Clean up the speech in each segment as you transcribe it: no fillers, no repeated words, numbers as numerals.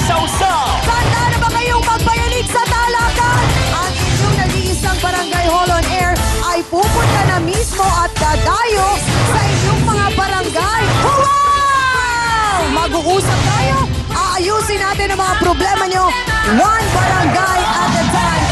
Sausaw! Handa na ba kayong magpayanig sa talakan? Ang inyong nag-iisang Barangay Hall on Air ay pupunta na mismo at dadayo sa inyong mga barangay. Wow! Mag-uusap tayo, aayusin natin ang mga problema nyo, one barangay at a time.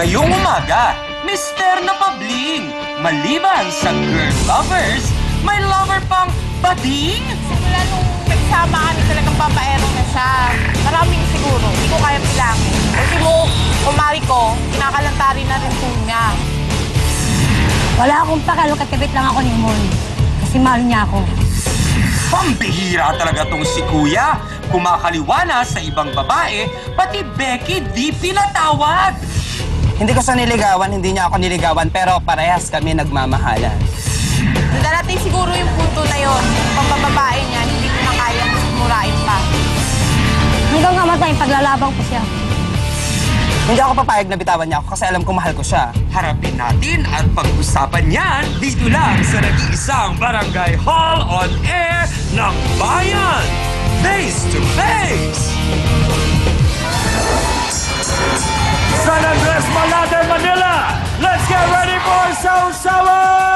Ngayong umaga, Mister na Pabling. Maliban sa girl lovers, may lover pang bading. Simula nung nagsama kami talagang papaero na siya. Maraming siguro, hindi ko kaya bilangin. Kasi mo, kumari ko, kinakalantari na rin po niya. Wala akong pakalo, kakabit lang ako ni Mon. Kasi mahal niya ako. Pambihira talaga tong si Kuya. Kumakaliwa na sa ibang babae, pati Becky di pinatawad. Hindi ko siya niligawan, hindi niya ako niligawan, pero parehas kami nagmamahalan. Darating siguro yung punto na yon, pagbababae niya, hindi ko na kayang murain pa. Hanggang kamatay, paglalaban ko siya. Hindi ako papayag na bitawan niya ako kasi alam ko mahal ko siya. Harapin natin at pag-usapan yan dito lang sa nag-iisang Barangay Hall on Air ng Bayan. Face to Face! San Andres, Malate, Manila! Let's get ready for Sausawan!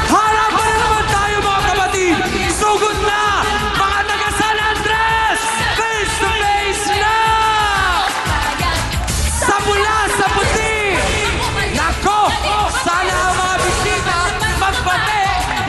Harapan na naman tayo mga kapatid! Sugod na! Mga taga San Andres! Face to face na! Sa pula, sa puti! Nako! Sana ang mga bisita magbate!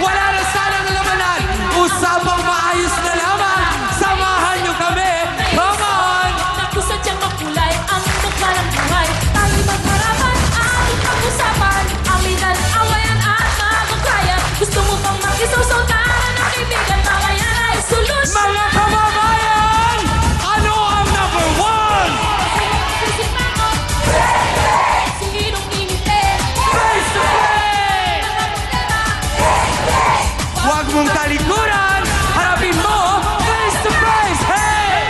Wala na sana nalamanan! Usapang maayos na lamang! Samahan niyo kami! Come on! Naku sadyang makulay ang magparang buhay. Tayo magharapan ang ating pag-usapan. Amitan, awayan at magkaya. Gusto mo bang makisawsaw-taran ng kaibigan? Tawayan ay solusyon. Mga kababayan! Ano ang number one? Isip ako, sinong inipin? Face to face! Huwag mong talikuran! Harapin mo! Face to face! Hey!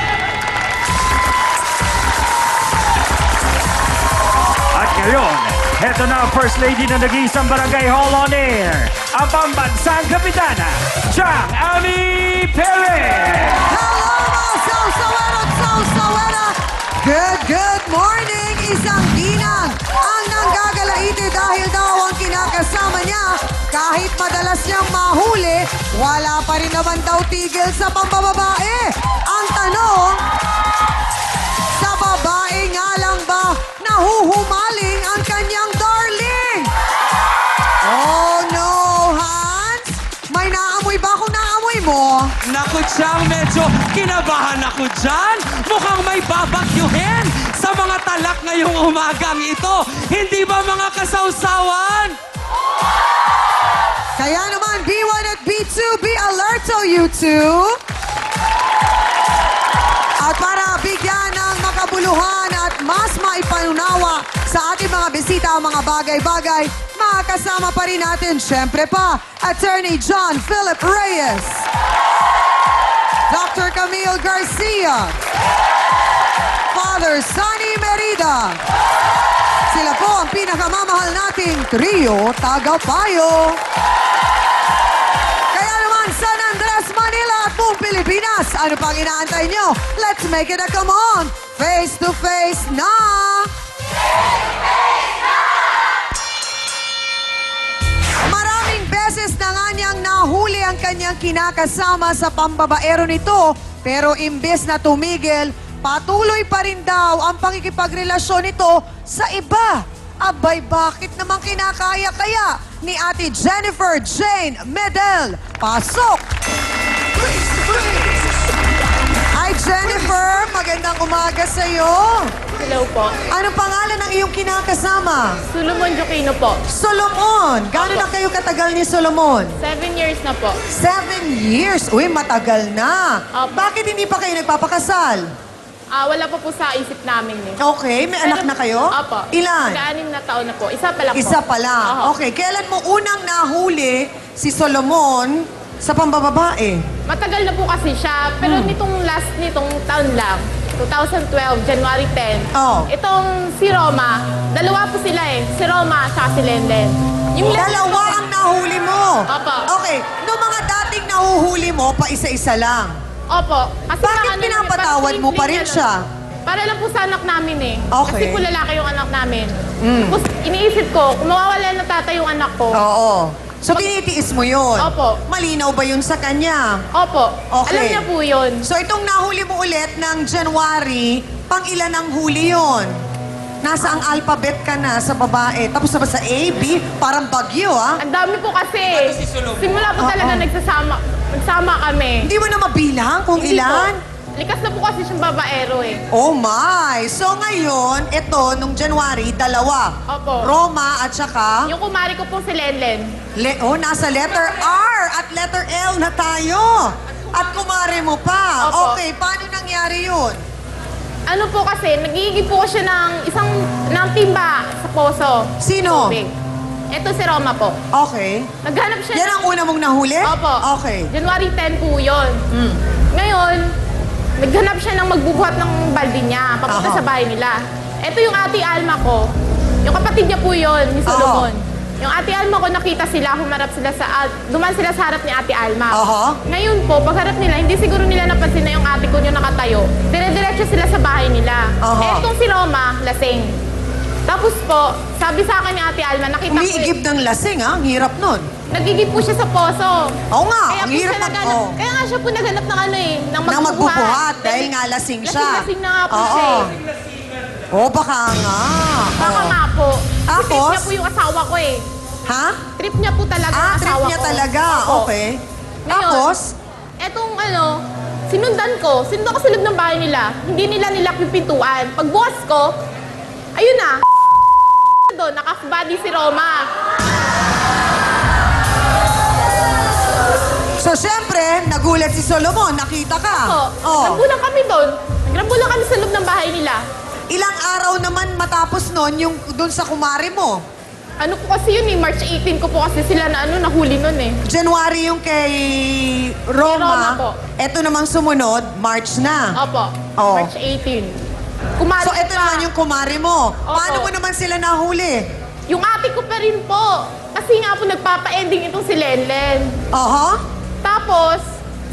At ngayon, heto na ang First Lady ng nag-iisang Barangay Hall on Air, ang pambansang kapitana, Chang Ami Perez! Hello mga Sausawero at Sausawera! Good morning! Isang ginang ang nanggagalaiti dahil daw ang kinakasama niya kahit madalas niyang mahuli, wala pa rin naman daw tigil sa pambababae. Ang tanong, sa babae nga lang ba nahuhumaling ang kanyang darling? Oh no, Hans! May naamoy ba kung naamoy mo? Naku, Chang, medyo kinabahan ako dyan. Mukhang may babakyuhin sa mga talak ngayong umagang ito. Hindi ba mga kasawsawan? Kaya naman, B1 at B2, be alerto, you two! At para bigyan ng makabuluhan at mas maipanunawa sa ating mga bisita ang mga bagay-bagay, makakasama pa rin natin, syempre pa, Attorney John Philip Reyes, Dr. Camille Garcia, Father Sonny Merida. Sila po ang pinakamamahal nating trio tagapayo. Kaya naman, San Andres, Manila at buong Pilipinas, ano pang inaantay nyo? Let's make it a come on! Face to face na! Maraming beses na nga niyang nahuli ang kanyang kinakasama sa pambabaero nito, pero imbes na tumigil, patuloy pa rin daw ang pakikipagrelasyon nito sa iba. Abay, bakit naman kinakaya kaya ni Ate Jennifer Jane Medel? Pasok! Hi, Jennifer! Magandang umaga sa'yo. Hello po. Anong pangalan ng iyong kinakasama? Solomon Joquino po. Solomon! Gano'n na kayo katagal ni Solomon? 7 years na po. 7 years? Uy, matagal na. Opo. Bakit hindi pa kayo nagpapakasal? Wala pa po sa isip namin eh. Okay, may anak na kayo? Opo. Ilan? Mag-anim na taon na po. Isa pa lang po. Isa pa lang. Oho. Okay, kailan mo unang nahuli si Solomon sa pambababae? Matagal na po kasi siya. Pero nitong taon lang, 2012, January 10. Oh. Itong si Roma, dalawa po sila eh. Si Roma at si Lenlen. Yung Dalawa ang nahuli mo? Opo. Okay, no mga dating nahuhuli mo, pa isa-isa lang. Opo. Kasi Bakit mga pinapatawad mo pa rin siya? Para lang po sa anak namin eh. Okay. Kasi po lalaki yung anak namin. Tapos iniisip ko, kung mawawala ng tatay yung anak ko, Oo. So, tinitiis mo yun? Opo. Malinaw ba yun sa kanya? opo, Okay. alam niya po yun. So, itong nahuli mo ulit ng January, pang ilan ang huli yun? Nasa ang alphabet ka na sa babae. Tapos na ba sa A, B? Parang bagyo, ah. Ang dami po kasi. Simula po talaga nagsama kami. Hindi mo na mabilang kung Hindi ilan? po. Likas na po kasi siyang babaero eh. Oh my! So ngayon, ito, nung January, dalawa. Opo. Roma at saka... Yung kumari ko po si Lenlen. nasa letter R at letter L na tayo. At kumare mo pa. Opo. Okay, paano nangyari yun? Ano po kasi, nagigib po siya ng timba sa poso. Sino? Tubig. Ito si Roma po. Okay. Naghanap siya Yan ang una mong nahuli? Opo. Okay. January 10 po yun. Ngayon, naghanap siya ng magbubuhat ng balde niya, papunta Aha. sa bahay nila. Ito yung ate Alma ko. Yung kapatid niya po yun, ni Solomon. Yung ate Alma ko, nakita sila, duman sila sa harap ni ate Alma. Aha. Ngayon po, pagharap nila, hindi siguro nila napansin na yung ate ko yung nakatayo. Dire-diretso sila sa bahay nila. Aha. Etong si Roma, lasing. Tapos po, sabi sa akin ni ate Alma, nakita ko Umiigib ng lasing, ha? Ang hirap nun. nagigib po siya sa poso. Oo nga, Kaya ang po hirap siya mag... Oh. Kaya nga siya po naghanap ng ano eh, ng Na magbubuhat dahil nga lasing siya. Lasing na nga po Oo. siya eh. Oh, baka nga. Baka Oo. nga po. Tapos? Trip niya po yung asawa ko eh. Ha? Trip niya po talaga ang Trip asawa niya ko. talaga. Opo. Okay. Ngayon, Tapos? Etong sinundan ko sa loob ng bahay nila. Hindi nila nilak yung pintuan. Pagbukas ko, ayun na, doon, naka-body si Roma. So, syempre, nagulat si Solomon. Nakita ka. So, Oh. nagrambulan kami doon. Nagrambulan kami sa loob ng bahay nila. Ilang araw naman matapos nun yung doon sa kumari mo? Ano po kasi yun eh, March 18 ko po kasi sila na nahuli nun eh. January yung kay Roma Roma. po. Ito namang sumunod, March na. Opo, Oh. March 18. Kumari So, ito pa. naman yung kumari mo. Opo. Paano mo naman sila nahuli? Yung ate ko pa rin po. Kasi nga po nagpapa-ending itong si Lenlen. Aha. Tapos,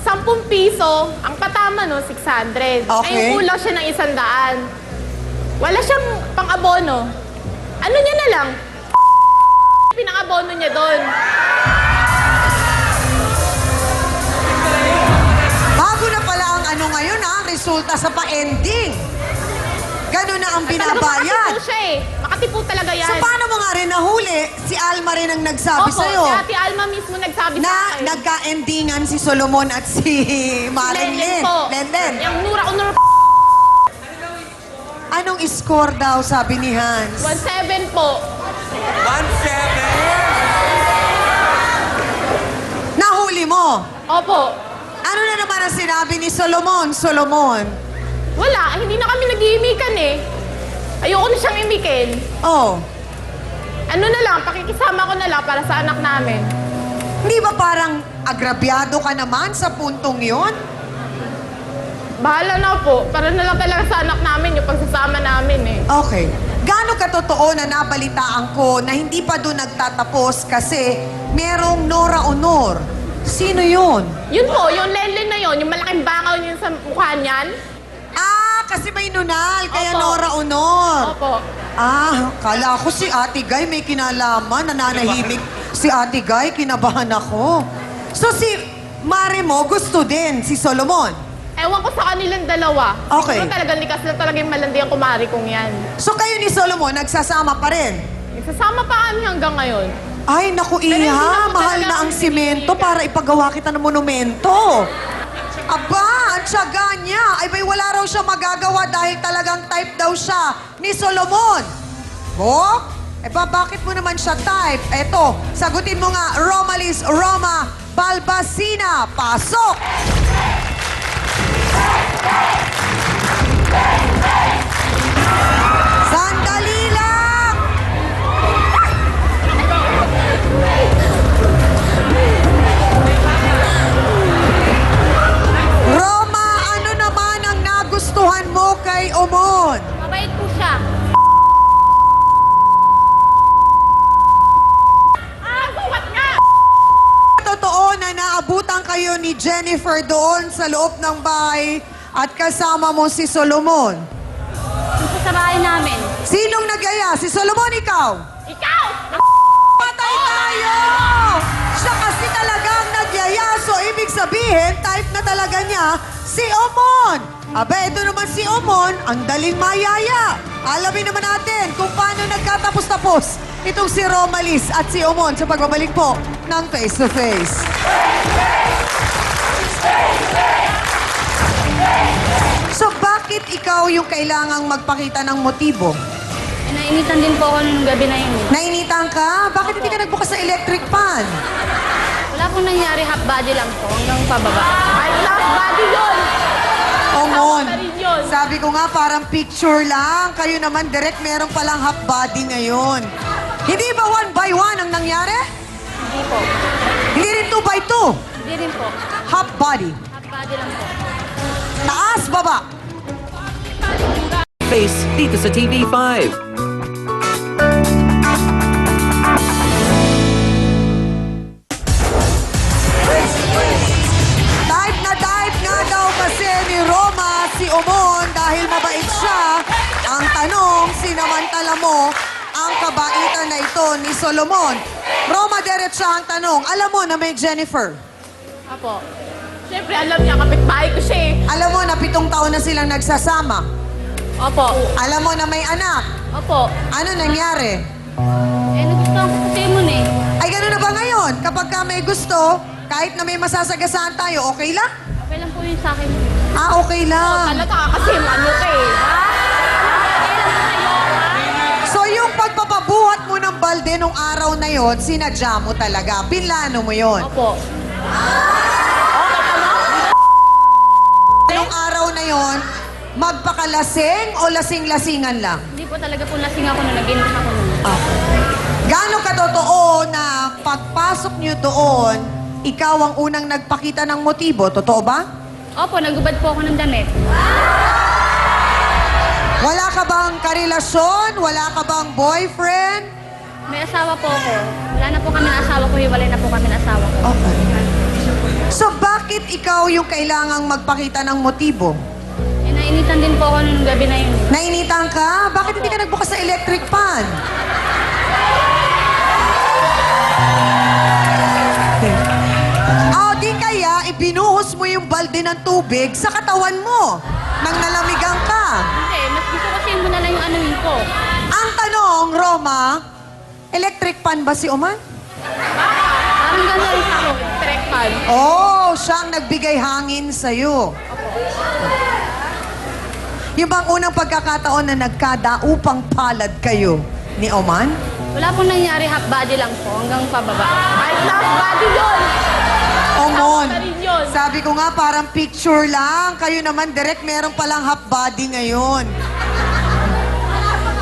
10 piso, ang patama no, 600. Okay. Ngayon kulang siya ng 100. Wala siyang pang-abono. Ano niya na lang? Pinang-abono niya doon. Bago na pala ang ano ngayon, ha? Resulta sa pa-ending. Ganun na ang Talaga binabayad. makati po siya eh. Makati po talaga yan. So, paano mo nga rin nahuli? Si Alma rin ang nagsabi Opo, sa'yo. si Ate Alma mismo nagsabi sa Na akin. nagka-endingan si Solomon at si Maring Lenlen Lin. po. Lenlen. Yung nura-unur Anong score daw, sabi ni Hans? 1-7 po. 1-7. Nahuli mo. Opo. Ano na naman ang sinabi ni Solomon? Solomon. Wala, hindi na kami nag-iimikan eh. Ayoko na siyang imikin. Oh. Ano na lang, pakikisama ko na lang para sa anak namin. Hindi ba parang agrabyado ka naman sa puntong yon? Bahala na po, para na lang talaga sa anak namin yung pagsasama namin eh. Okay. Gaano katotoo na nabalitaan ko na hindi pa doon nagtatapos kasi merong Nora Honor? Sino yun? Yun po, yung Lenlen na yun, yung malaking bangaw niya sa mukha niyan. Ah, kasi may nunal, kaya Opo. Nora Honor. Opo. Ah, kala ko si Ate Guy may kinalaman, nananahimik si Ate Guy, kinabahan ako. So si Mare mo gusto din si Solomon. Ewan ko sa kanilang dalawa. Okay. Siguro talagang likas na talaga yung malandi ang kumari kong yan. So kayo ni Solomon nagsasama pa rin. Nagsasama pa kami hanggang ngayon. Ay, naku Pero hindi Iha, naman mahal talaga na ang kami simento nililigan. para ipagawa kita ng monumento. Aba, ang tiyaga niya. Ay, bay, wala raw siya magagawa dahil talagang type daw siya ni Solomon. Bo? Eh ba, bakit mo naman siya type? Eto, sagutin mo nga, Romalis Roma Balbasina. Pasok! kayo ni Jennifer doon sa loob ng bahay at kasama mo si Solomon? Sa bahay namin. Sinong nagaya? Si Solomon, ikaw? Ikaw! Patay tayo! Siya kasi talagang nagyaya. So, ibig sabihin, type na talaga niya si Omon. Aba, ito naman si Omon, ang daling mayaya. Alamin naman natin kung paano nagkatapos-tapos itong si Romalis at si Omon sa pagbabalik po ng Face to Face. So, bakit ikaw yung kailangang magpakita ng motibo? Nainitan din po ako nung gabi na yun. Nainitan ka? Bakit hindi ka nagbukas sa electric fan? Wala pong nangyari, half body lang po, hanggang pababa. Ay, love body yun! Omon, Tama pa rin yun. sabi ko nga parang picture lang. Kayo naman direct meron palang half body ngayon. Hindi ba 1 by 1 ang nangyari? Hindi po. Hindi rin 2 by 2. Hindi rin po. Half body. Half body lang po. Taas, baba. Face dito sa TV5. Type nga daw kasi ni Roma si Omon dahil mabait siya. Ang tanong, sinamantala mo ang kabaitan na ito ni Solomon. Roma, diretsa ang tanong. Alam mo na may Jennifer. Apo. Siyempre, alam niya, kapitbahay ko siya eh. Alam mo na 7 taon na silang nagsasama. Opo. Alam mo na may anak. Opo. Ano nangyari? Nagustuhan ko kasi mo eh. Ay, gano'n na ba ngayon? Kapag ka may gusto, kahit na may masasagasaan tayo, okay lang? Okay lang po yun sa akin. Ah, okay lang. Talaga kasi ano ka eh. So, yung pagpapabuhat mo ng balde nung araw na yon, sinadya mo talaga. Pinlano mo yon. Opo. Nung araw na yon, magpakalasing o lasing-lasingan lang? Hindi po talaga po lasing ako nung nag-inom ako nun. Gano'ng katotoo na pagpasok nyo doon, ikaw ang unang nagpakita ng motibo? Totoo ba? Opo, nagubad po ako ng damit. Wala ka bang karelasyon? Wala ka bang boyfriend? May asawa po ako. Wala na po kami ng asawa ko, hiwalay na po kami ng asawa ko. Okay. So, bakit ikaw yung kailangang magpakita ng motibo? Nainitan din po ako nung gabi na yun. Nainitan ka? Bakit hindi ka nagbukas sa electric fan? O, di kaya ibinuhos mo yung balde ng tubig sa katawan mo nang nalamigan ka. Hindi, mas gusto kasi mo na lang yung anuhin ko. Ang tanong, Roma, electric fan ba si Oman? Parang gano'n rin ako. Direct fan. Oh, siya ang nagbigay hangin sa'yo. Yung bang unang pagkakataon na nagkadaupang palad kayo ni Oman? Wala pong nangyari, half body lang po, hanggang pababa. Ay, love body yun! Omon, Tama pa rin yun. sabi ko nga parang picture lang. Kayo naman direct meron palang half body ngayon.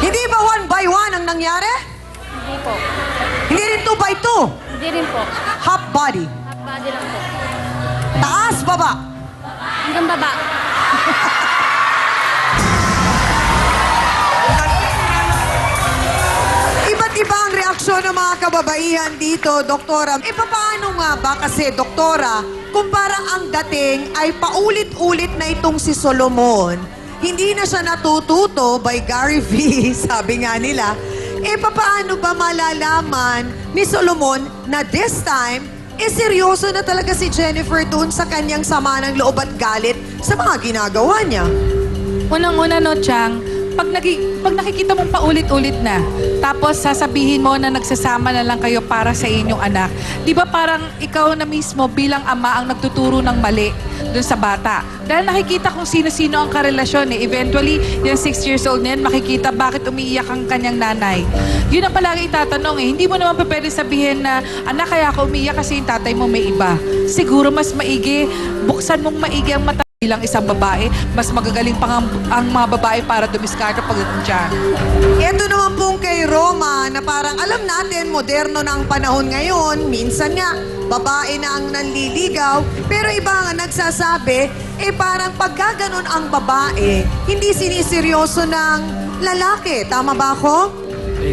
Hindi ba 1 by 1 ang nangyari? Hindi po. Hindi rin 2 by 2. Hindi rin po. Half body. Half body lang po. Taas, baba. Hanggang baba. Iba't iba ang reaksyon ng mga kababaihan dito, Doktora. Paano nga ba kasi, Doktora, kung parang ang dating ay paulit-ulit na itong si Solomon, hindi na siya natututo by Gary V, sabi nga nila, paano ba malalaman ni Solomon na this time, seryoso na talaga si Jennifer doon sa kanyang sama ng loob at galit sa mga ginagawa niya? Unang-una, no, Chang, pag nakikita mong paulit-ulit na, tapos sasabihin mo na nagsasama na lang kayo para sa inyong anak, di ba parang ikaw na mismo bilang ama ang nagtuturo ng mali dun sa bata? Dahil nakikita kung sino-sino ang karelasyon eh. Eventually, yung 6 years old na yan, makikita bakit umiiyak ang kanyang nanay. Yun ang palagi itatanong eh. Hindi mo naman pa pwede sabihin na, anak, kaya ako umiiyak kasi yung tatay mo may iba. Siguro mas maigi, buksan mong maigi ang mata bilang isang babae, mas magagaling pa ang mga babae para dumiskarte pagdating dyan. Ito naman pong kay Roma na parang alam natin, moderno na ang panahon ngayon. Minsan nga, babae na ang nanliligaw. Pero iba nga nagsasabi, parang pagkaganon ang babae, hindi siniseryoso ng lalaki. Tama ba ako?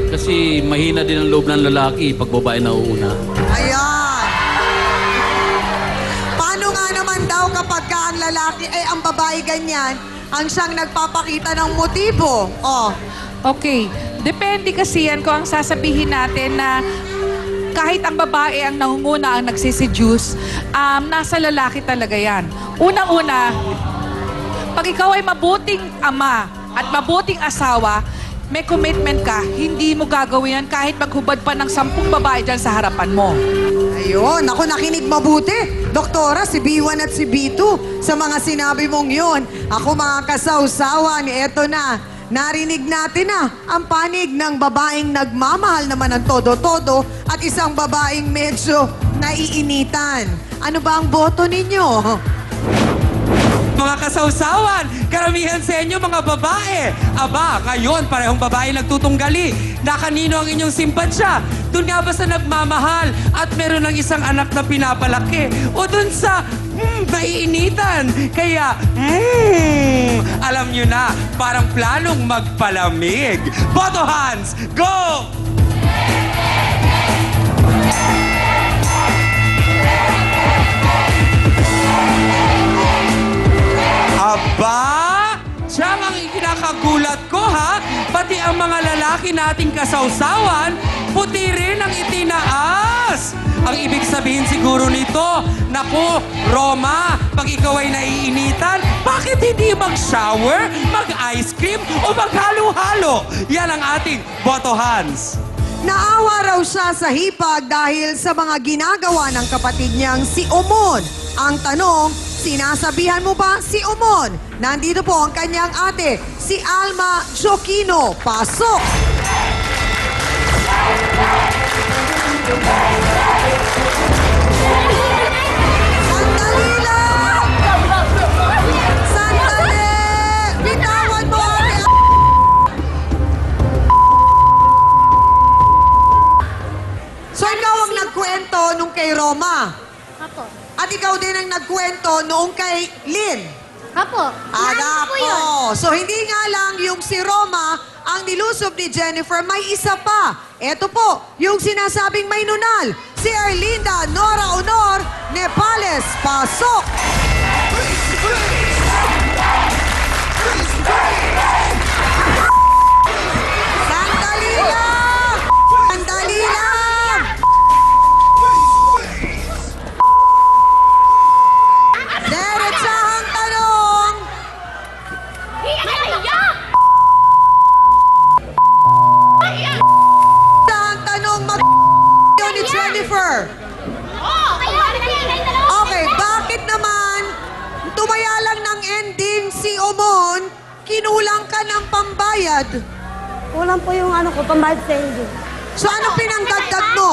Kasi mahina din ang loob ng lalaki pag babae na uuna. Ayan. Paano nga naman daw kapag ka ang lalaki, ang babae ganyan, ang siyang nagpapakita ng motibo? Oh, Okay. Depende kasi yan kung ang sasabihin natin na kahit ang babae ang nangunguna, ang nagsiseduce, nasa lalaki talaga yan. Una-una, pag ikaw ay mabuting ama at mabuting asawa, may commitment ka, hindi mo gagawin yan kahit maghubad pa ng 10 babae dyan sa harapan mo. ayun. Ako nakinig mabuti. Doktora, si B1 at si B2, sa mga sinabi mong yun. Ako mga kasawsawan, eto na. Narinig natin na ang panig ng babaeng nagmamahal naman ng todo-todo at isang babaeng medyo naiinitan. Ano ba ang boto ninyo? Mga kasawsawan, karamihan sa inyo mga babae. Aba, ngayon parehong babae nagtutunggali na kanino ang inyong simpatsya. Doon nga ba sa nagmamahal at meron ng isang anak na pinapalaki? O doon sa naiinitan? Kaya, alam nyo na, parang planong magpalamig. Boto hands, go! Aba! Siyang ang kinakagulat ko, ha? Pati ang mga lalaki nating kasawsawan, puti rin ang itinaas. Ang ibig sabihin siguro nito, naku, Roma, pag ikaw ay naiinitan, bakit hindi mag-shower, mag-ice cream, o maghalo-halo? Yan ang ating boto hands. Naawa raw siya sa hipag dahil sa mga ginagawa ng kapatid niyang si Omon. Ang tanong, sinasabihan mo ba si Omon? Nandito po ang kanyang ate, si Alma Joquino. Pasok! Sandali lang! Sandali! Bitawan mo, ate! So ikaw ang nagkwento nung kay Roma. Apo. At ikaw din ang nagkwento noong kay Lynn. Apo. Ada po. So hindi nga lang yung si Roma ang nilusob ni Jennifer, may isa pa. Eto po, yung sinasabing may nunal. Si Erlinda Nora Honor Nepales. Pasok! Sandali lang! Sandali lang! Diretsahang tanong! Diretsahang tanong yun ni Jennifer. Okay, bakit naman tumaya lang ng ending si Omon, kinulang ka ng pambayad? Kulang po yung pambayad sa inyo. So ano pinangdagdag mo?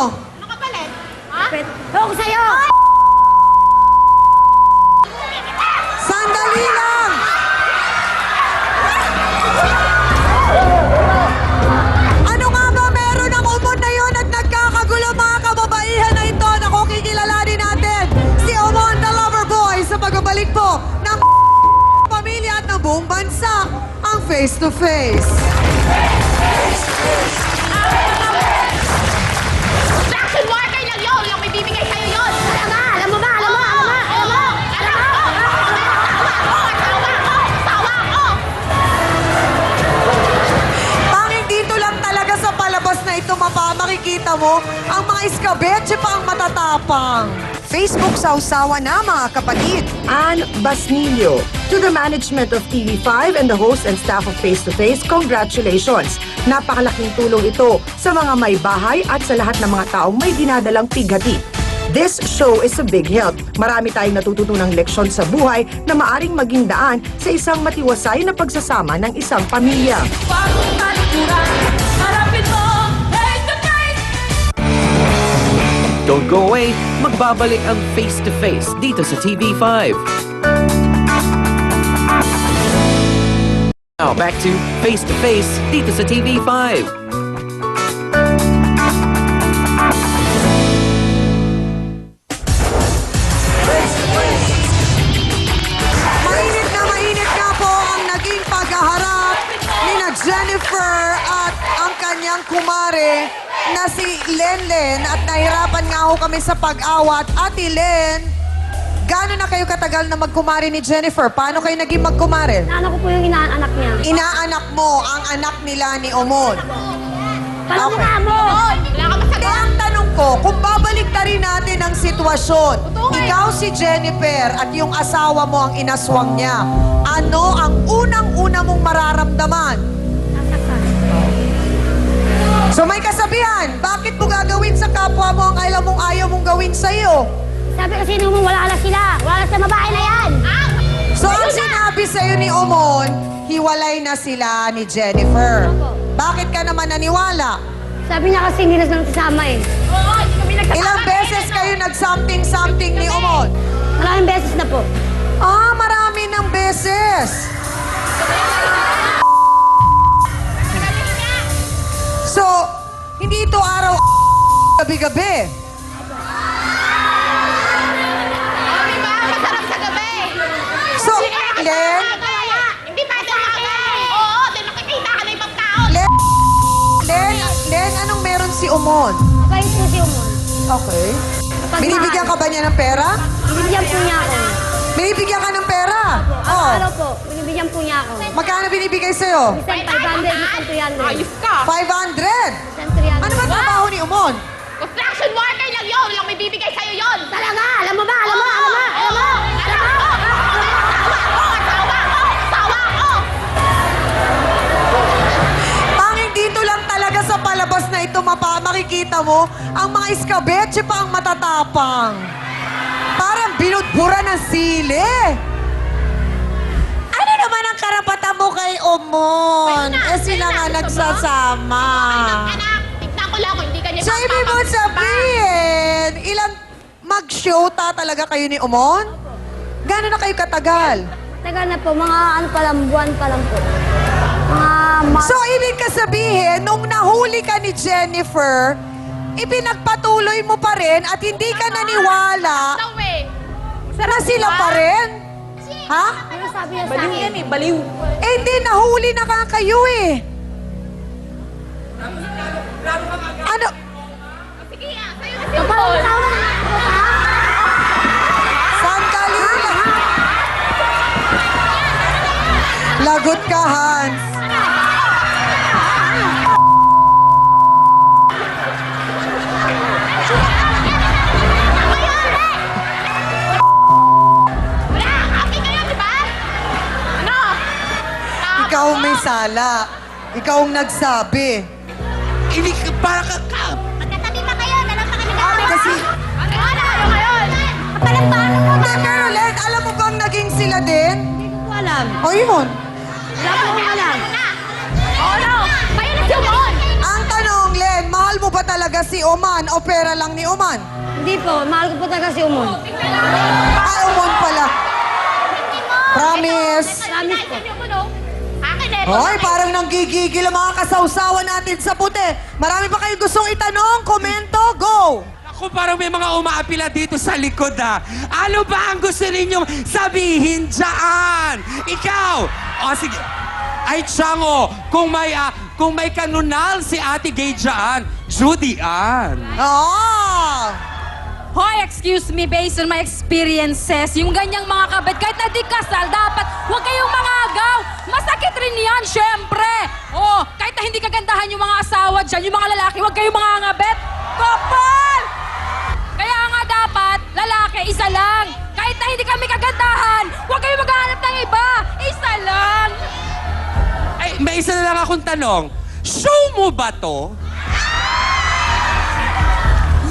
Ako sa'yo! Sandali lang! Ano nga ba meron ang Omon na yun at nagkakagulo mga kababaihan na ito? Naku, kikilalanin natin si Omon the Lover Boy sa pagbabalik po ng pamilya at ng buong bansa ang Face to Face. Action worker lang yun! Yung may bibigay sa'yo yun! Alam mo ba? Alam mo! Asawa ko! Tanging dito lang talaga sa palabas na ito, makikita mo ang mga iskabetse pa ang matatapang. Facebook sausawa na mga kapatid. Ann Basnillo. To the management of TV5 and the host and staff of Face to Face, congratulations! Napakalaking tulong ito sa mga may bahay at sa lahat ng mga taong may dinadalang pighati. This show is a big help. Marami tayong natututunang leksyon sa buhay na maaring maging daan sa isang matiwasay na pagsasama ng isang pamilya. Bagong talikuran, harapin mo, face to face. Don't go away, magbabalik ang Face to Face dito sa TV5. Now back to Face to Face dito sa TV5. Mainit nga po ang naging paghaharap ni na Jennifer at ang kanyang kumare na si Lenlen at nahirapan nga ho kami sa pag-awat. Ate Len, Gaano na kayo katagal na magkumare ni Jennifer? Paano kayo naging magkumare? Ano ko po yung inaanak niya? Inaanak mo ang anak nila ni Omon. Palamukha mo! Kaya ang tanong ko, kung babalik na rin natin ang sitwasyon, ikaw si Jennifer at yung asawa mo ang inaswang niya, ano ang unang-una mong mararamdaman? So may kasabihan, bakit mo gagawin sa kapwa mo ang ayaw mong gawin sa'yo? Sabi kasi nung wala na sila. Wala sa babae na yan. So ang sinabi sa'yo ni Omon, hiwalay na sila ni Jennifer. Bakit ka naman naniwala? Sabi niya kasi hindi na sila kasama eh. Oo, hindi kami nagkasama. Ilang beses kayo nag-something ni Omon? Maraming beses na po. Ah, marami ng beses. So, hindi ito araw gabi-gabi. Diba? Masarap sa gabi. So, Len, Hindi pa sa gabi. Oo, dahil nakikita ka na ibang tao. Len, anong meron si Omon? Mabait po si Umon. Okay. Binibigyan ka ba niya ng pera? Binibigyan po niya ako. Binibigyan ka ng pera? Araw-araw po. Binibigyan po niya ako. Magkano binibigay sa'yo? Minsan 500, minsan 300. Ayos ka. 500? Minsan 300. Ano ba trabaho ni Omon? Construction worker lang yun. Walang may bibigay sa'yo yun. Talaga! Alam mo ba? Alam mo? Alam mo? Alam mo? Alam ko! Asawa ko! Asawa ko! Panging dito lang talaga sa palabas na ito makikita mo, ang mga iskabetche pa ang matatapang. Parang binudbura ng sili. Ano naman ang karapatan mo kay Omon? Sila nga nagsasama. Anak, tignan ko lang kung hindi ka niya So, ibig mo sabihin, ilang mag-showta talaga kayo ni Omon? Gano'n na kayo katagal? Tagal na po. Mga ano pa lang, buwan pa lang po. So, ibig ka sabihin, nung nahuli ka ni Jennifer, ipinagpatuloy mo pa rin at hindi ka naniwala na sila pa rin? Ha? Ano sabi niya sa akin? Baliw. Eh, hindi, nahuli na ka kayo eh. Ano? Sige, sa'yo na si Umon. Sandali lang. Lagot ka, Hans. Wala, happy kayo, di ba? Ano? Ikaw may sala. Ikaw ang nagsabi. Hindi ka, para ka, Magkatabi pa kayo. Dalang pa kami Kasi, Ano ngayon? Kapalampaano mo. hindi, pero Len, alam mo bang naging sila din? Hindi ko po alam. O yun. Wala po akong alam. Oh no! Kayo na si Umon! Ang tanong, Len, mahal mo ba talaga si Oman o pera lang ni Oman? Hindi po. Mahal ko po talaga si Umon. Oman pala. Promise. Promise po. Akin eh! Hoy, parang nanggigigil ang mga kasawsawan natin sa puti. Marami pa kayo gustong itanong? Komento? Go! Ako parang may mga umaapila dito sa likod ha. Ano ba ang gusto ninyong sabihin dyan? Ikaw! O sige. Ay, Chango, kung may kanunal si Ate Gay dyan, Judy Ann. Oh! Hoy, excuse me, based on my experiences, yung ganyang mga kabit, kahit na di kasal, dapat huwag kayong mangagaw. Masakit rin yan, syempre. Oh, kahit na hindi kagandahan yung mga asawa dyan, yung mga lalaki, huwag kayong mangangabit. Kapal! Kaya nga dapat, lalaki, isa lang. Kahit na hindi kami kagandahan, huwag kayong maghahanap ng iba. Isa lang. Ay, may isa na lang akong tanong. Show mo ba to?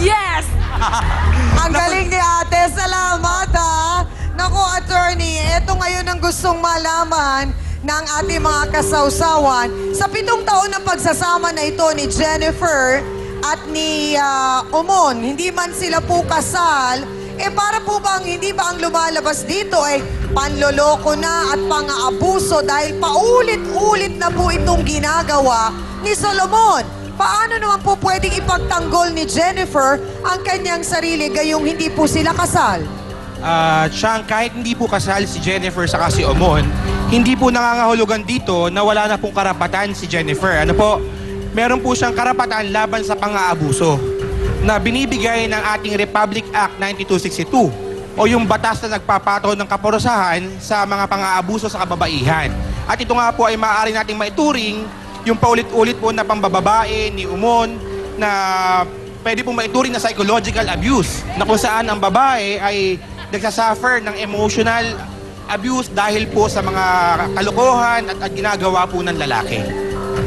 Yes! Ang galing ni ate. Salamat ha. Naku, attorney, eto ngayon ang gustong malaman ng ating mga kasawsawan. Sa 7 taon ng pagsasama na ito ni Jennifer at ni Omon, hindi man sila po kasal, para po bang hindi ba ang lumalabas dito panloloko na at pang-aabuso dahil paulit-ulit na po itong ginagawa ni Solomon. Paano naman po pwedeng ipagtanggol ni Jennifer ang kanyang sarili gayong hindi po sila kasal? Siyang kahit hindi po kasal si Jennifer sa si Omon, hindi po nangangahulugan dito na wala na pong karapatan si Jennifer. Ano po? Meron po siyang karapatan laban sa pang-aabuso na binibigay ng ating Republic Act 9262. o yung batas na nagpapataw ng kaparusahan sa mga pang-aabuso sa kababaihan. At ito nga po ay maaari nating maituring yung paulit-ulit po na pambababae ni Umon na pwede po maituring na psychological abuse na kung saan ang babae ay nagsasuffer ng emotional abuse dahil po sa mga kalokohan at ginagawa po ng lalaki.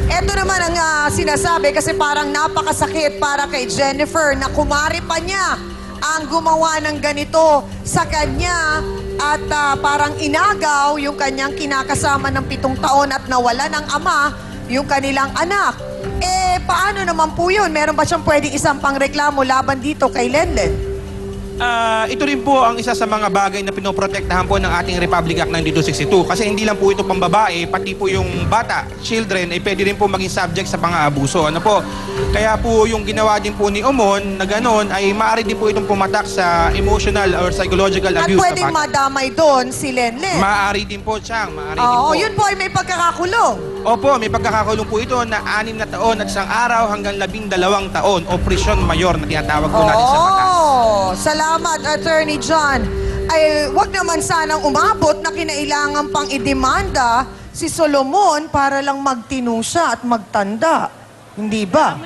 Ito naman ang sinasabi kasi parang napakasakit para kay Jennifer na kumari pa niya ang gumawa ng ganito sa kanya at parang inagaw yung kanyang kinakasama ng 7 taon at nawala ng ama yung kanilang anak. Eh, paano naman po yun? Meron ba siyang pwedeng isang pangreklamo laban dito kay Lenlen? Ito rin po ang isa sa mga bagay na pinoprotektahan po ng ating Republic Act 9262 kasi hindi lang po ito pambabae, pati po yung bata, children, ay pwede rin po maging subject sa pang-aabuso. Ano po? Kaya po yung ginawa din po ni Umon na gano'n ay maaari din po itong pumatak sa emotional or psychological At abuse. pwedeng madamay doon si Lenlen. Maaari din po, Chang. Maaari din Oo, po. yun po ay may pagkakakulong. Opo, may pagkakakulong po ito na 6 na taon at 1 araw hanggang 12 taon o prisyon mayor na tinatawag po natin sa batas. Salamat, Attorney John. Ay, wag naman sanang umabot na kinailangan pang idemanda si Solomon para lang magtino siya at magtanda. Hindi ba?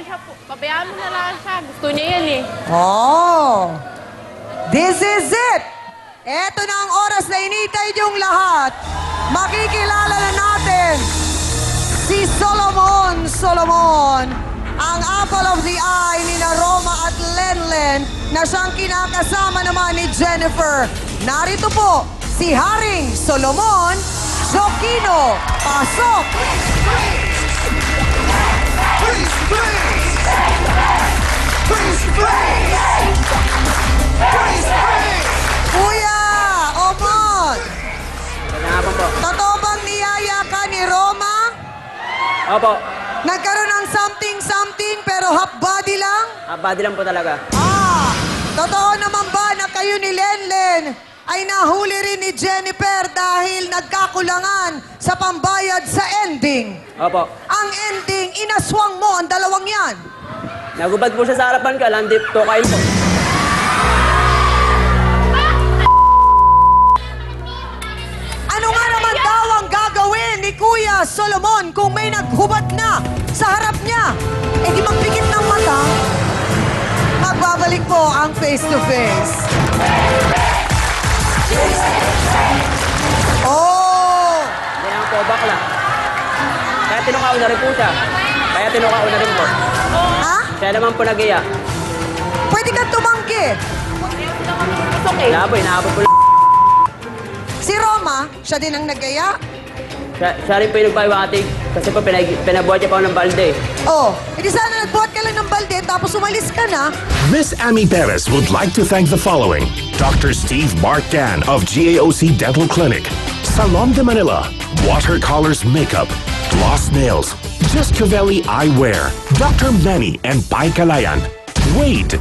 Pabayaan mo na lang siya. Gusto niya yan eh. This is it! Eto na ang oras na initay niyong lahat. Makikilala na natin si Solomon, ang apple of the eye ni na Roma at Lenlen na siyang kinakasama naman ni Jennifer. Narito po si Haring Solomon Jokino. Pasok! Kuya Omon! Totoo bang niyaya ka ni Roma? Opo, Nagkaroon ng something pero half body lang? body lang po talaga. Totoo naman ba na kayo ni Lenlen ay nahuli rin ni Jennifer dahil nagkakulangan sa pambayad sa ending? Opo. Ang ending, inaswang mo ang dalawang yan. Nagubad po siya sa harapan ka, landip to kain po. Ano nga naman daw ang gagawin ni Kuya Solomon kung may naghubad na sa harap niya? Eh di magpikit ng mata. Magbabalik po ang face-to-face. Oh! Hindi naman po, bakla. Kaya tinukao na rin po siya. Kaya tinukao na rin po. Ha? Siya naman po nag-iya. Pwede ka tumanggi. Wala po, inaabot po. Si Roma, siya din ang nagaya. Siya rin po yung nagpahiwatig. Kasi po pinabuhat niya pa ako ng balde. Oh, edi sana nagbuhat ka lang ng balde tapos umalis ka na. Miss Amy Perez would like to thank the following: Dr. Steve Mark Dan of GAOC Dental Clinic, Salon de Manila, Watercolors Makeup, Gloss Nails, Just Cavelli Eyewear, Dr. Manny and Pai Kalayan, Wade.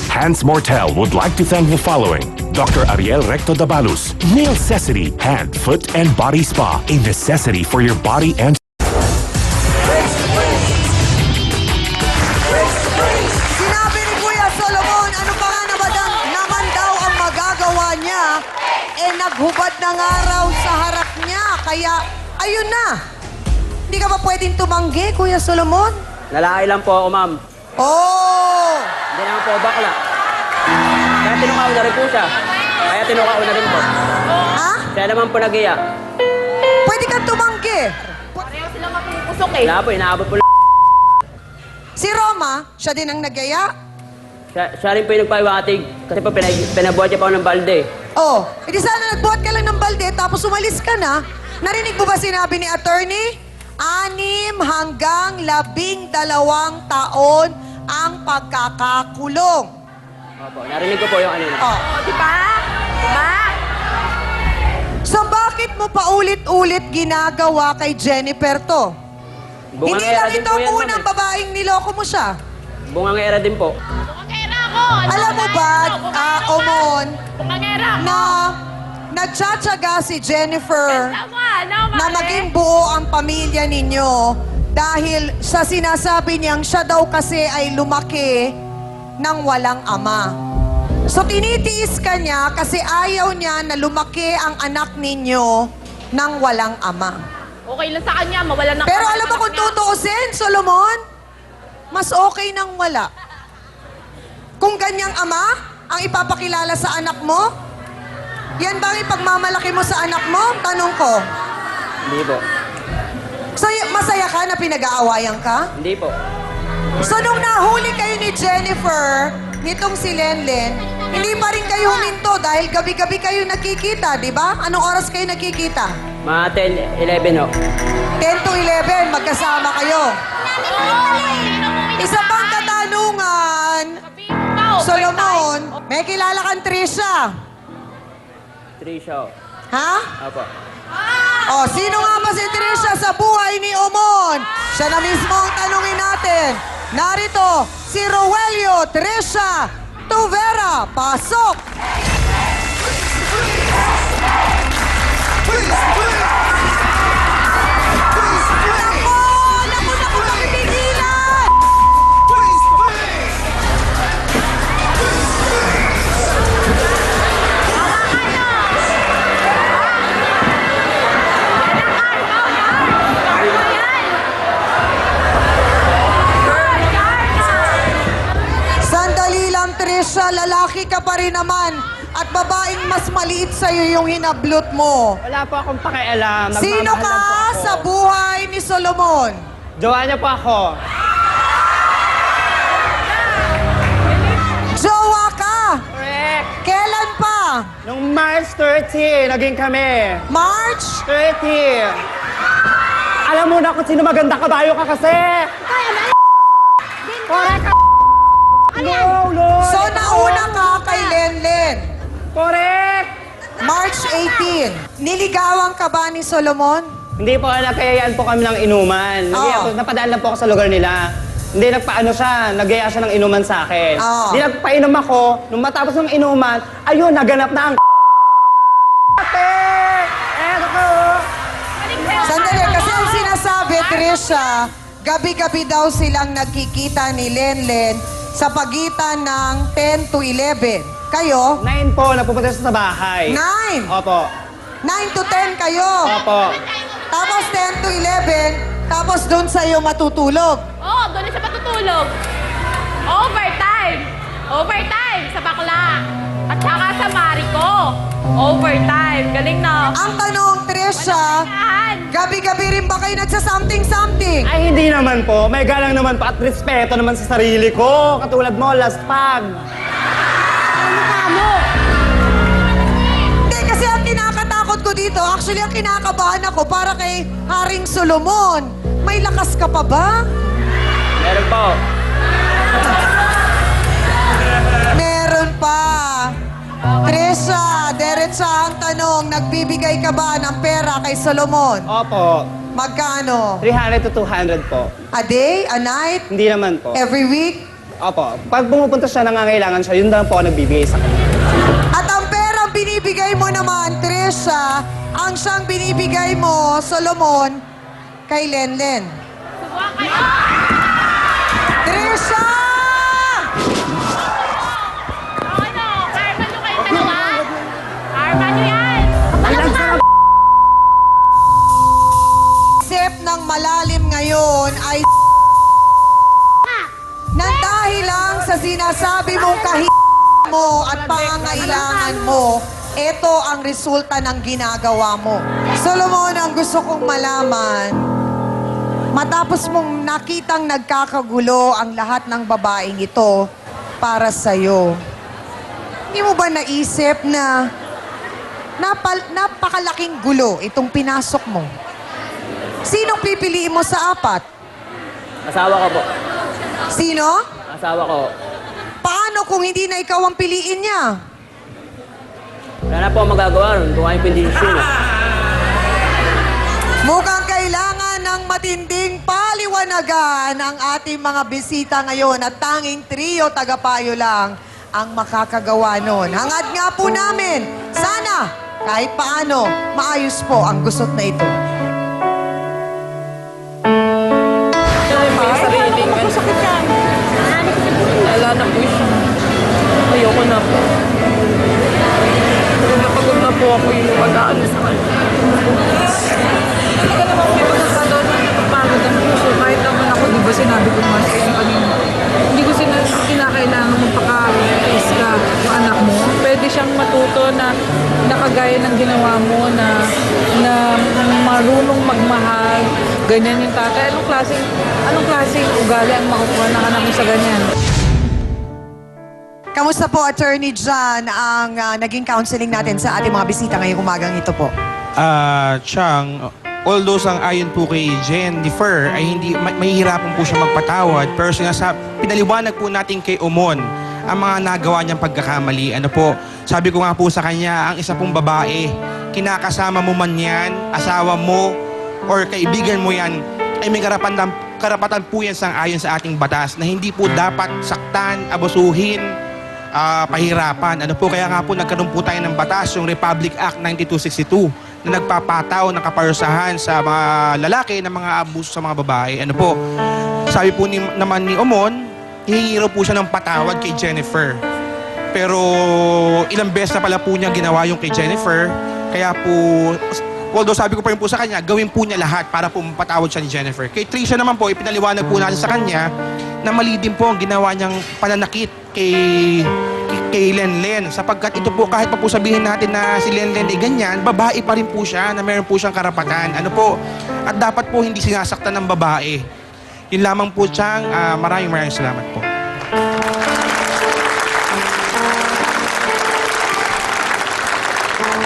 Hans Mortel would like to thank the following: Dr. Ariel Recto Dabalus, Nail Necessity, Hand, Foot, and Body Spa, a necessity for your body and Sinabi ni Kuya Solomon, ano pa nga naman daw ang magagawa niya? Eh, naghubad na nga raw sa harap niya. Kaya, ayun na. Hindi ka ba pwedeng tumanggi, Kuya Solomon? Lalaki lang po ako, ma'am. Oh! Hindi naman po, bakla. Kaya tinukao na rin po siya. Kaya tinukao na rin po. Ha? Siya naman po nag-iya. Pwede kang tumanggi. Pareho sila mapupusok eh. Wala po, inaabot po. Si Roma, siya din ang nagaya. Siya rin po yung nagpahiwatig. Kasi po pinabuhat niya pa ako ng balde. Oh, edi sana nagbuhat ka lang ng balde tapos umalis ka na. Narinig mo ba sinabi ni attorney? 6 hanggang 12 taon ang pagkakakulong. Opo, narinig ko po yung ano. Oh. Di ba? Diba? So bakit mo paulit-ulit ginagawa kay Jennifer to? Hindi lang ito ang unang babaeng niloko mo siya. Bungangera din po. Bungangera ako! Alam mo ba, Omon, Bungangera ako! na nagtsatsaga si Jennifer Tama, na maging buo ang pamilya ninyo dahil sa sinasabi niyang siya daw kasi ay lumaki ng walang ama. So tinitiis ka niya kasi ayaw niya na lumaki ang anak ninyo ng walang ama. Okay lang sa kanya, mawalan ng Pero kamay alam mo ng kung anak niya. tutuusin, Solomon, mas okay nang wala. Kung ganyang ama ang ipapakilala sa anak mo, yan ba ang ipagmamalaki mo sa anak mo? Tanong ko. Hindi po. So, masaya ka na pinag-aawayan ka? Hindi po. So, nung nahuli kayo ni Jennifer, nitong si Lenlen, hindi pa rin kayo huminto dahil gabi-gabi kayo nakikita, di ba? Anong oras kayo nakikita? Mga 10, 11 ho. 10 to 11, magkasama kayo. Isa pang katanungan, Solomon, may kilala kang Trisha. Trisha ho. Ha? Opo. O, sino nga ba si Trisha sa buhay ni Omon? Siya na mismo ang tanungin natin. Narito, si Roelio Trisha Tuvera. Pasok! Naku, makipigilan! Sandali lang, Trisha. Lalaki ka pa rin naman. At babaeng mas maliit sa'yo yung hinablot mo. Wala po akong pakialam. Sino ka sa buhay ni Solomon? Jowa niya po ako. Jowa ka! Correct. Kailan pa? Nung March 30, naging kami. March? 30. Alam mo na kung sino maganda kabayo ka kasi. Correct. No. So, nauna ka kay Lenlen. Correct. March 18. Niligawan ka ba ni Solomon? Hindi po, nagkayayaan po kami ng inuman. Napadaan lang po ako sa lugar nila. Hindi, nagpaano siya, nagaya siya ng inuman sa akin. Hindi, nagpainom ako. Nung matapos ng inuman, ayun, naganap na ang Sandali, kasi ang sinasabi, Trisha, gabi-gabi daw silang nagkikita ni Lenlen sa pagitan ng 10 to 11. Kayo? 9 po, napupunta siya sa bahay. 9? Opo. 9 to 10 kayo? Opo. Tapos 10 to 11, tapos doon sa'yo matutulog. Oo, doon na siya patutulog. Overtime. Overtime sa bakla. At saka sa Marico. Overtime. Galing na. Ang tanong, Trisha, gabi-gabi rin ba kayo nagsa-something-something? Ay, hindi naman po. May galang naman po at respeto naman sa sarili ko. Katulad mo, last pag. Hindi, kasi ang kinakatakot ko dito, actually ang kinakabahan ako para kay Haring Solomon. May lakas ka pa ba? Meron po. Meron pa. Trisha, diretsa ang tanong, nagbibigay ka ba ng pera kay Solomon? Opo. Magkano? 300 to 200 po. A day? A night? Hindi naman po. Every week? Opo. Pag pumupunta siya, nangangailangan siya, yun lang po ako nagbibigay sa kanya. At ang perang binibigay mo naman, Trisha, ang siyang binibigay mo, Solomon, kay Lenlen. Trisha! Ano? Karma nyo kayo dalawa? Karma nyo yan. Isip ng malalim ngayon ay nang dahil lang sa sinasabi mong mo at pangangailangan mo, ito ang resulta ng ginagawa mo. Solomon, ang gusto kong malaman, matapos mong nakitang nagkakagulo ang lahat ng babaeng ito para sa'yo, hindi mo ba naisip na napakalaking gulo itong pinasok mo? Sinong pipiliin mo sa apat? Asawa ko po. Sino? Asawa ko. Paano kung hindi na ikaw ang piliin niya? Wala na po ang magagawa ron kung ayaw pindisyon. Mukhang kailangan ng matinding paliwanagan ang ating mga bisita ngayon at tanging trio tagapayo lang ang makakagawa nun. Hangad nga po namin, sana kahit paano maayos po ang gusot na ito. Wala na po siya. Ayoko na po. po ako yung mag-aano sa kanya. Talaga naman may pagkakataon na napapagod ang puso. Kahit naman ako, di ba sinabi ko naman sa inyo kanina, hindi ko kinakailangan magpaka-is ka yung anak mo. Pwede siyang matuto na nakagaya ng ginawa mo na marunong magmahal. Ganyan yung tatay. Anong klaseng ugali ang makukuha ng anak mo sa ganyan? Kamusta po, Attorney John, ang naging counseling natin sa ating mga bisita ngayong umagang ito po? Chang, although ayon po kay Jennifer ay hindi mahihirapan po siya magpatawad, pero pinaliwanag po natin kay Umon ang mga nagawa niyang pagkakamali. Ano po, sabi ko nga po sa kanya, ang isa pong babae, kinakasama mo man yan, asawa mo, or kaibigan mo yan, ay may karapatan po yan ayon sa ating batas na hindi po dapat saktan, abusuhin, pahirapan. Ano po, kaya nga po nagkaroon po tayo ng batas, yung Republic Act 9262 na nagpapataw ng kaparusahan sa mga lalaki ng mga abuso sa mga babae. Ano po, sabi po naman ni Omon, hihingi raw po siya ng patawad kay Jennifer. Pero ilang beses na pala po niya ginawa yung kay Jennifer, kaya po, although sabi ko pa rin po sa kanya, gawin po niya lahat para po mapatawad siya ni Jennifer. Kay Trisha naman po, ipinaliwanag po natin sa kanya na mali din po ang ginawa niyang pananakit kay Lenlen. Sapagkat ito po, kahit pa po sabihin natin na si Lenlen ay ganyan, babae pa rin po siya na meron po siyang karapatan. Ano po, at dapat po hindi sinasaktan ng babae. Yun lamang po, Chang. Maraming salamat po.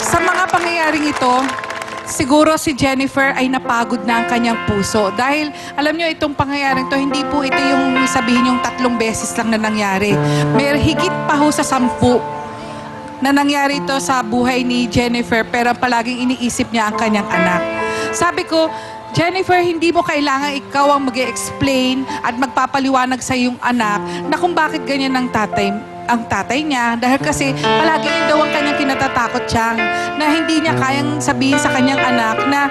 Sa mga pangyayaring ito, siguro si Jennifer ay napagod na ang kanyang puso. Dahil, alam nyo, itong pangyayaring to, hindi po ito yung sabihin yung 3 beses lang na nangyari. May higit pa ho sa 10 na nangyari ito sa buhay ni Jennifer, pero palaging iniisip niya ang kanyang anak. Sabi ko, Jennifer, hindi mo kailangan ikaw ang mag-explain at magpapaliwanag sa iyong anak na kung bakit ganyan ang tatay niya, dahil kasi palagi daw ang kanyang kinatatakot siyang na hindi niya kayang sabihin sa kanyang anak na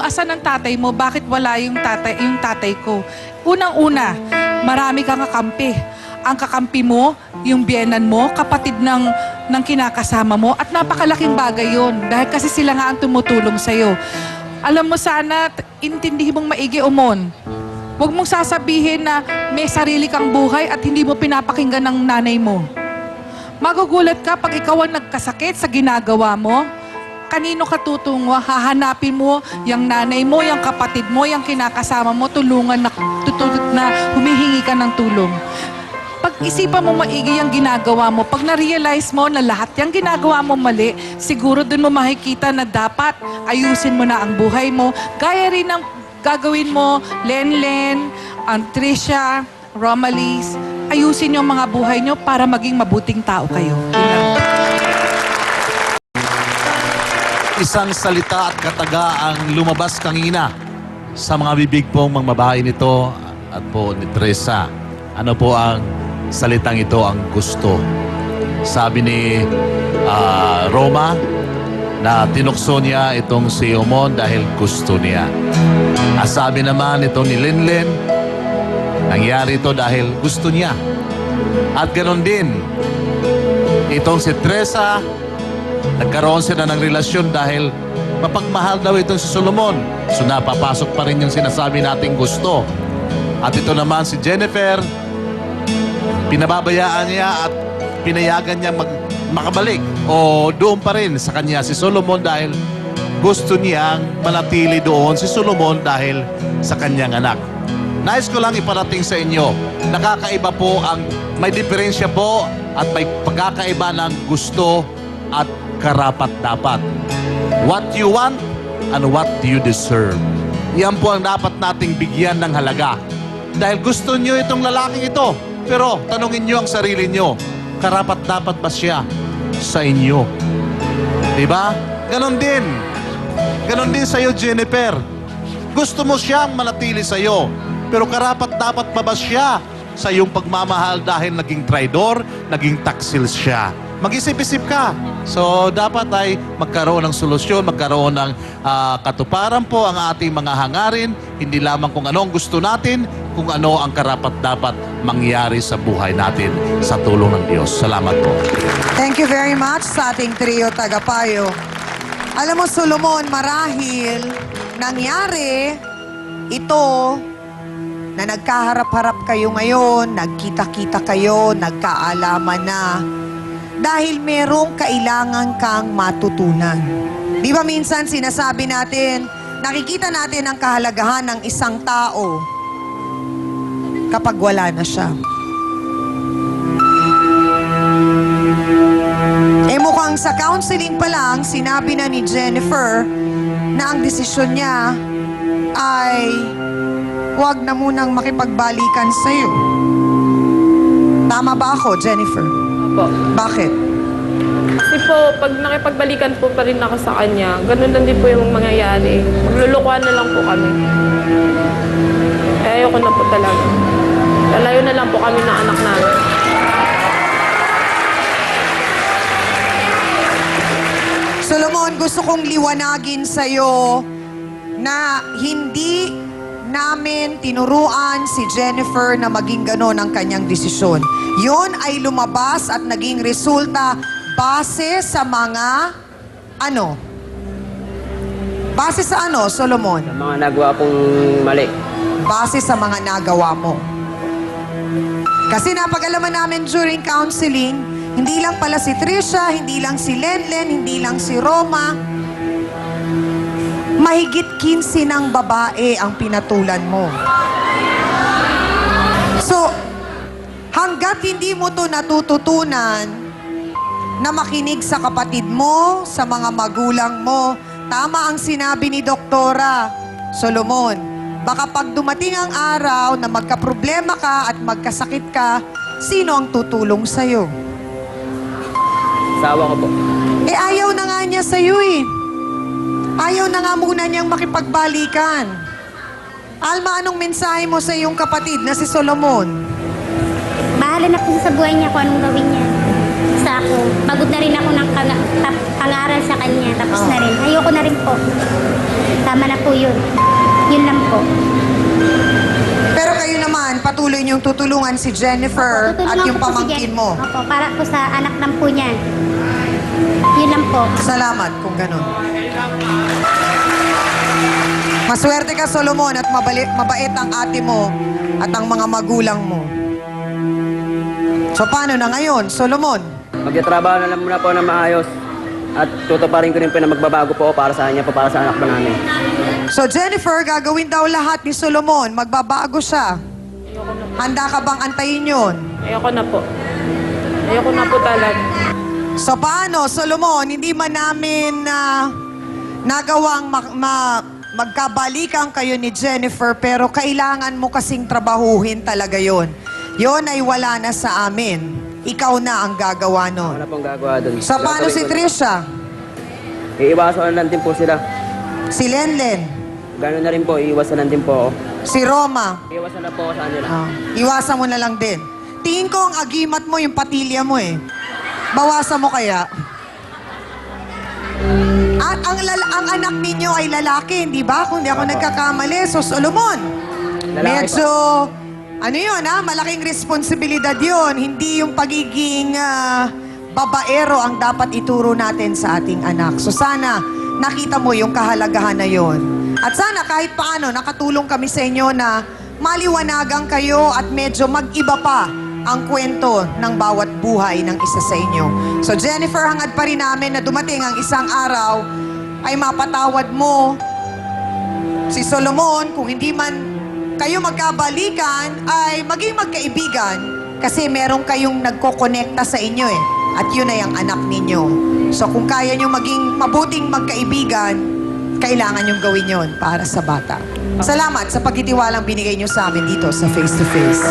asan ang tatay mo, bakit wala yung tatay ko. Unang-una, marami kang kakampi. Ang kakampi mo, yung biyenan mo, kapatid ng kinakasama mo, at napakalaking bagay yun dahil kasi sila nga ang tumutulong sa'yo. Alam mo sana, intindihin mong maigi, Umon. Huwag mong sasabihin na may sarili kang buhay at hindi mo pinapakinggan ng nanay mo. Magugulat ka pag ikaw ang nagkasakit sa ginagawa mo. Kanino ka tutungo? Hahanapin mo yung nanay mo, yung kapatid mo, yung kinakasama mo, tulungan na humihingi ka ng tulong. Pag-isipan mo maigi yung ginagawa mo, pag na-realize mo na lahat yung ginagawa mo mali, siguro dun mo makikita na dapat ayusin mo na ang buhay mo. Gaya rin ng gagawin mo, Lenlen, Trisha, Romalis, ayusin yung mga buhay nyo para maging mabuting tao kayo. Isang salita at kataga ang lumabas kanina sa mga bibig pong mga babae nito at po ni Teresa. Ano po ang salitang ito? Ang gusto. Sabi ni Roma na tinukso niya itong si Umon dahil gusto niya. Sabi naman ito ni Lenlen, nangyari ito dahil gusto niya. At ganoon din, itong si Teresa, nagkaroon sila ng relasyon dahil mapagmahal daw itong si Solomon. So napapasok pa rin yung sinasabi nating gusto. At ito naman si Jennifer, pinababayaan niya at pinayagan niya makabalik o doon pa rin sa kanya si Solomon dahil gusto niyang manatili doon si Solomon dahil sa kanyang anak. Nais ko lang iparating sa inyo, nakakaiba po may diferensya po at may pagkakaiba ng gusto at karapat-dapat. What you want and what do you deserve. Yan po ang dapat nating bigyan ng halaga. Dahil gusto niyo itong lalaking ito, pero tanungin niyo ang sarili niyo, karapat-dapat ba siya sa inyo? Diba? Ganon din. Ganon din sa'yo, Jennifer. Gusto mo siyang manatili sa'yo, pero karapat-dapat pa ba siya sa iyong pagmamahal dahil naging traidor, naging taksil siya? Mag-isip-isip ka. So, dapat ay magkaroon ng solusyon, magkaroon ng katuparan po ang ating mga hangarin, hindi lamang kung ano ang gusto natin, kung ano ang karapat-dapat mangyari sa buhay natin sa tulong ng Diyos. Salamat po. Thank you very much sa ating trio tagapayo. Alam mo, Solomon, marahil nangyari ito na nagkaharap-harap kayo ngayon, nagkita-kita kayo, nagkaalaman na, dahil merong kailangan kang matutunan. Di ba minsan sinasabi natin, nakikita natin ang kahalagahan ng isang tao kapag wala na siya. Mukhang sa counseling pa lang, sinabi na ni Jennifer na ang desisyon niya ay huwag na munang makipagbalikan sa'yo. Tama ba ako, Jennifer? Opo. Bakit? Kasi po, pag nakipagbalikan po pa rin ako sa kanya, ganun lang din po yung mangyayari. Maglulukuhan na lang po kami. Ayoko na po talaga. Lalayo na lang po kami ng anak namin. Solomon, gusto kong liwanagin sa'yo na hindi namin tinuruan si Jennifer na maging ganon ang kanyang desisyon. Yun ay lumabas at naging resulta base sa mga ano? Base sa ano, Solomon? Sa mga nagawa pong mali. Base sa mga nagawa mo. Kasi napag-alaman namin during counseling, hindi lang pala si Trisha, hindi lang si Lenlen, hindi lang si Roma. Mahigit 15 ng babae ang pinatulan mo. So, hanggat hindi mo to natututunan na makinig sa kapatid mo, sa mga magulang mo, tama ang sinabi ni Doktora Solomon. Baka pag dumating ang araw na magkaproblema ka at magkasakit ka, sino ang tutulong sa'yo? Asawa ko po. Ayaw na nga niya sa'yo eh. Ayaw na nga muna niyang makipagbalikan. Alma, anong mensahe mo sa iyong kapatid na si Solomon? Bahala na po sa buhay niya kung anong gawin niya. Sa ako, pagod na rin ako ng pang-aaral sa kanya. Tapos na rin. Ayoko na rin po. Tama na po yun. Yun lang po. Pero kayo naman, patuloy niyong tutulungan si Jennifer at yung pamangkin mo. Opo, para po sa anak lang po niya. Yun lang po. Salamat kung ganun. Maswerte ka, Solomon, at mabait ang ate mo at ang mga magulang mo. So paano na ngayon, Solomon? Magtatrabaho na lang muna po na maayos. At tutuparin ko rin po na magbabago po para sa kanya po, para sa anak po namin. So Jennifer, gagawin daw lahat ni Solomon. Magbabago siya. Handa ka bang antayin yun? Ayoko na po. Ayoko na po talaga. So paano, Solomon, hindi man namin nagawang magkabalikan kayo ni Jennifer, pero kailangan mo kasing trabahuhin talaga yon. Yon ay wala na sa amin. Ikaw na ang gagawa nun. Wala pong gagawa doon. So paano si Trisha? Iiwasan lang din po sila. Si Lenlen? Gano'n na rin po, iiwasan lang din po ako. Si Roma? Iiwasan na po ako sa kanila. Iwasan mo na lang din. Tingin ko ang agimat mo, yung patilya mo eh. Bawasan mo kaya. At ang anak ninyo ay lalaki, hindi ba? Kung di ako nagkakamali. So, Solomon, medyo, ano yun ha? Malaking responsibilidad yun. Hindi yung pagiging babaero ang dapat ituro natin sa ating anak. So, sana nakita mo yung kahalagahan na yun. At sana kahit paano, nakatulong kami sa inyo na maliwanagan kayo at medyo mag-iba pa ang kwento ng bawat buhay ng isa sa inyo. So Jennifer, hangad pa rin namin na dumating ang isang araw ay mapatawad mo si Solomon. Kung hindi man kayo magkabalikan, ay maging magkaibigan kasi meron kayong nagkokonekta sa inyo eh. At yun ay ang anak ninyo. So kung kaya nyo maging mabuting magkaibigan, kailangan nyong gawin yon para sa bata. Salamat sa pagtitiwalang binigay nyo sa amin dito sa Face to Face.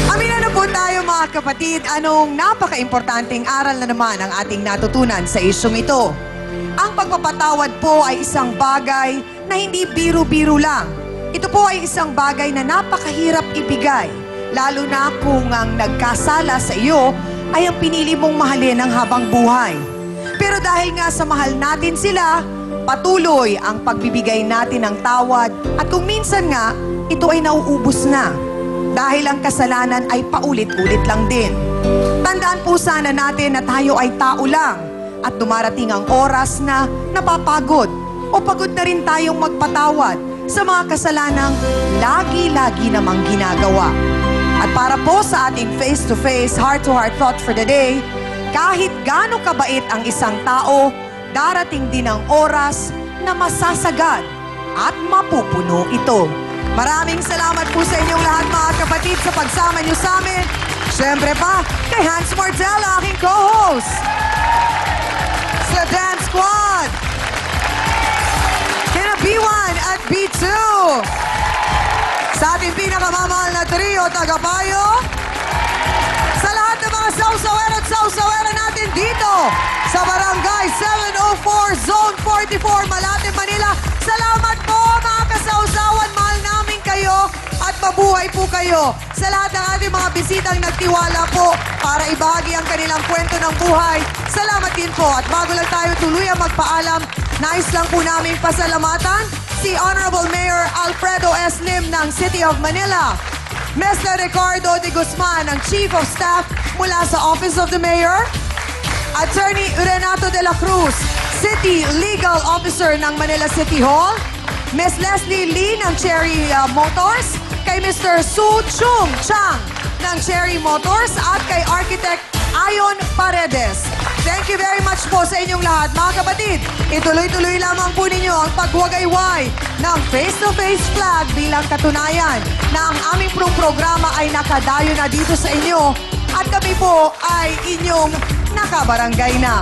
Amina na po tayo mga kapatid, anong napaka-importanting aral na naman ang ating natutunan sa isyong ito. Ang pagpapatawad po ay isang bagay na hindi biro-biro lang. Ito po ay isang bagay na napakahirap ibigay, lalo na kung ang nagkasala sa iyo ay ang pinili mong mahalin ng habang buhay. Pero dahil nga sa mahal natin sila, patuloy ang pagbibigay natin ng tawad at kung minsan nga, ito ay nauubos na dahil ang kasalanan ay paulit-ulit lang din. Tandaan po sana natin na tayo ay tao lang at dumarating ang oras na napapagod o pagod na rin tayong magpatawad sa mga kasalanang lagi-lagi namang ginagawa. At para po sa ating face-to-face, heart-to-heart thought for the day, kahit gaano kabait ang isang tao, darating din ang oras na masasagad at mapupuno ito. Maraming salamat po sa inyong lahat mga kapatid sa pagsama niyo sa amin. Siyempre pa, kay Hans Martel, aking co-host. Sa Dance Squad. Kina B1 at B2. Sa ating pinakamamahal na trio, tagapayo. Sa lahat ng mga sausawera at sausawera natin dito sa Barangay 704, Zone 44, Malate, Manila. Salamat po mga kasausawan. Mahal namin kayo at mabuhay po kayo. Sa lahat ng ating mga bisitang nagtiwala po para ibahagi ang kanilang kwento ng buhay. Salamat din po. At bago lang tayo tuluyang magpaalam, nais lang po namin pasalamatan si Honorable Mayor Alfredo S. Lim ng City of Manila. Mr. Ricardo de Guzman, ang Chief of Staff mula sa Office of the Mayor. Attorney Renato de la Cruz, City Legal Officer ng Manila City Hall. Ms. Leslie Lee ng Cherry Motors. Kay Mr. Su Chung Chang ng Cherry Motors. At kay Architect Ayon Paredes. Thank you very much po sa inyong lahat. Mga kapatid, ituloy-tuloy lamang po ninyo ang pagwagayway ng face-to-face flag bilang katunayan na ang aming programa ay nakadayo na dito sa inyo at kami po ay inyong nakabarangay na.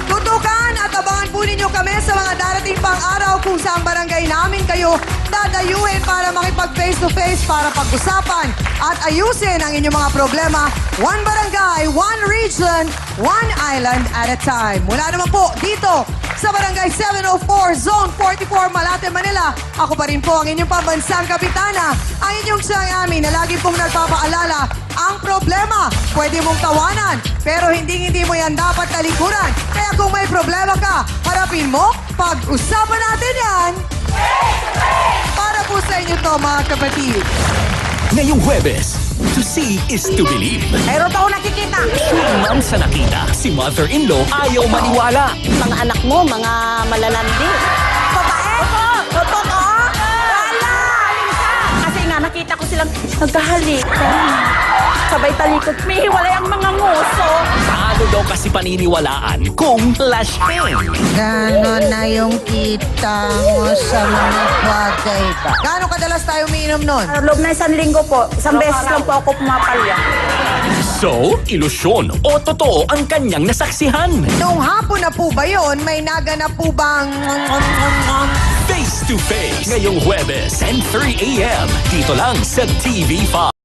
Tutukan at abangan po ninyo kami sa mga darating pang araw kung saan barangay namin kayo dadayuin para makipag face-to-face para pag-usapan at ayusin ang inyong mga problema. One barangay, one region, one island at a time. Mula naman po dito sa Barangay 704, Zone 44, Malate, Manila. Ako pa rin po ang inyong pambansang kapitana, ang inyong siyang na lagi pong nagpapaalala. Ang problema, pwede mong tawanan, pero hindi mo yan dapat talikuran. Kaya kung may problema ka, harapin mo, pag-usapan natin yan. Para po sa inyo to, mga kapatid. Ngayong Huwebes, to see is to believe. Meron ako nakikita. 2 months sa nakita, si mother-in-law ayaw maniwala. Mga anak mo, mga malalandi. Totoo ka? Wala! Kasi nga, nakita ko silang nagkahalik. Sabay talikod, may hiwalay ang mga nguso. Paano daw kasi paniniwalaan kung lasing? Gano'n na yung kita mo sa mga bagay ba? Gano'n kadalas tayo umiinom nun? Loob na 1 linggo po, 1 beses lang po ako pumapalya. So, ilusyon o totoo ang kanyang nasaksihan? Noong hapon na po ba yun, may naganap po bang... Face to Face, ngayong Huwebes, 10:03 a.m. Dito lang sa TV5.